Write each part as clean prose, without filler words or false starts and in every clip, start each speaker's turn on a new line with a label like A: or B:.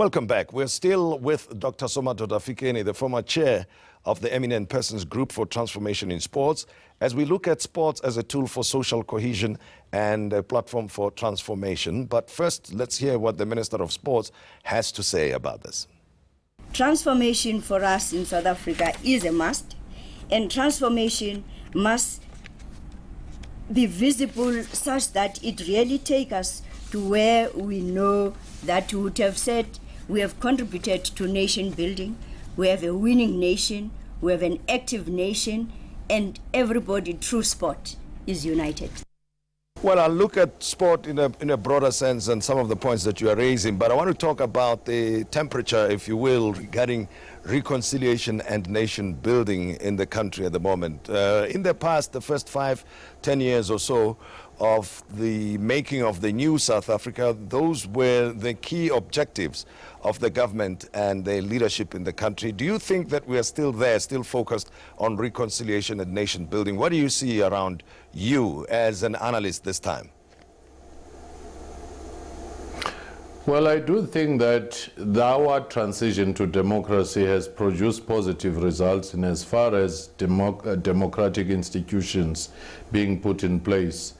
A: Welcome back. We're still with Dr. Somadoda Fikeni, the former chair of the Eminent Persons Group for Transformation in Sports, as we look at sports as a tool for social cohesion and a platform for transformation. But first, let's hear what the Minister of Sports has to say about this.
B: Transformation for us in South Africa is a must, and transformation must be visible such that it really takes us to where we know that we would have said we have contributed to nation building, we have a winning nation, we have an active nation, and everybody through sport is united.
A: Well, I'll look at sport in a broader sense and some of the points that you are raising, but I want to talk about the temperature, if you will, regarding reconciliation and nation building in the country at the moment. In the past, the first 5-10 years or so of the making of the new South Africa, those were the key objectives of the government and the leadership in the country. Do you think that we are still there, still focused on reconciliation and nation building? What do you see around you as an analyst this time?
C: Well, I do think that our transition to democracy has produced positive results in as far as democratic institutions being put in place.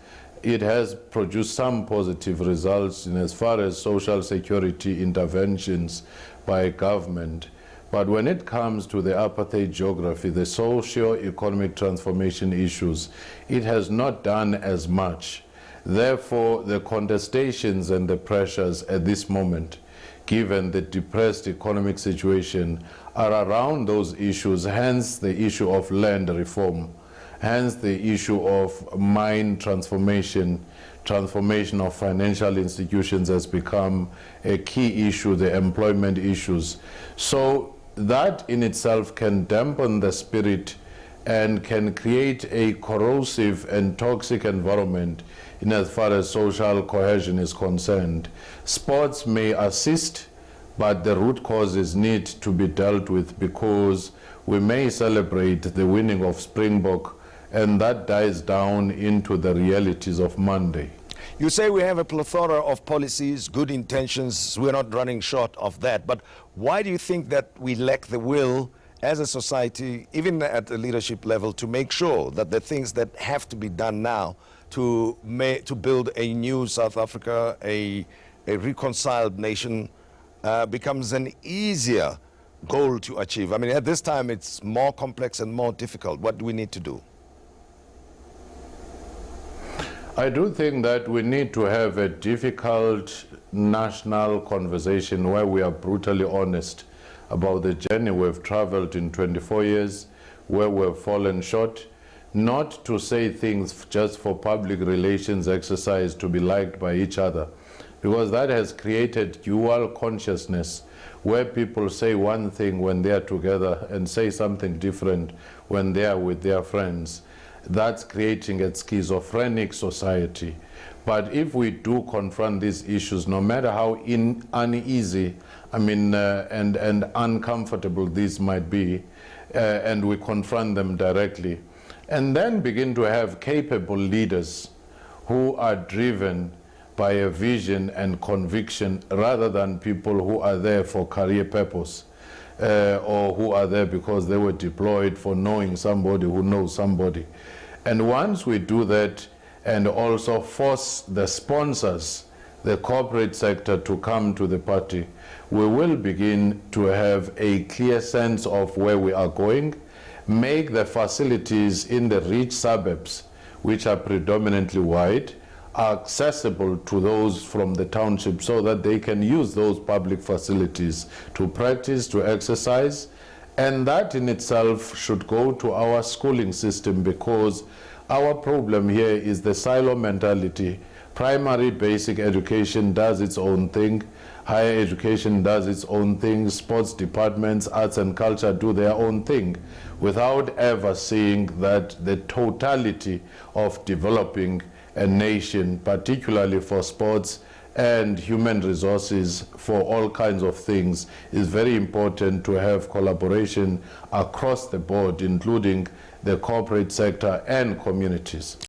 C: It has produced some positive results in as far as social security interventions by government. But when it comes to the apartheid geography, the socio-economic transformation issues, it has not done as much. Therefore, the contestations and the pressures at this moment, given the depressed economic situation, are around those issues, hence the issue of land reform. Hence the issue of mine transformation of financial institutions has become a key issue, the employment issues. So that in itself can dampen the spirit and can create a corrosive and toxic environment in as far as social cohesion is concerned. Sports may assist, but the root causes need to be dealt with, because we may celebrate the winning of Springbok and that dies down into the realities of Monday.
A: You say we have a plethora of policies, good intentions, we're not running short of that, but why do you think that we lack the will as a society, even at the leadership level, to make sure that the things that have to be done now to build a new South Africa, a reconciled nation, becomes an easier goal to achieve? I mean, at this time, it's more complex and more difficult. What do we need to do?
C: I do think that we need to have a difficult national conversation where we are brutally honest about the journey we've traveled in 24 years, where we've fallen short, not to say things just for public relations exercise to be liked by each other, because that has created dual consciousness where people say one thing when they are together and say something different when they are with their friends. That's creating a schizophrenic society. But if we do confront these issues, no matter how uneasy, and uncomfortable these might be, and we confront them directly, and then begin to have capable leaders who are driven by a vision and conviction, rather than people who are there for career purpose, or who are there because they were deployed for knowing somebody who knows somebody. And once we do that, and also force the sponsors, the corporate sector, to come to the party, we will begin to have a clear sense of where we are going, make the facilities in the rich suburbs, which are predominantly white, accessible to those from the township, so that they can use those public facilities to practice, to exercise. And that in itself should go to our schooling system, because our problem here is the silo mentality. Primary basic education does its own thing, higher education does its own thing, sports departments, arts and culture do their own thing, without ever seeing that the totality of developing a nation, particularly for sports and human resources for all kinds of things, is very important to have collaboration across the board, including the corporate sector and communities.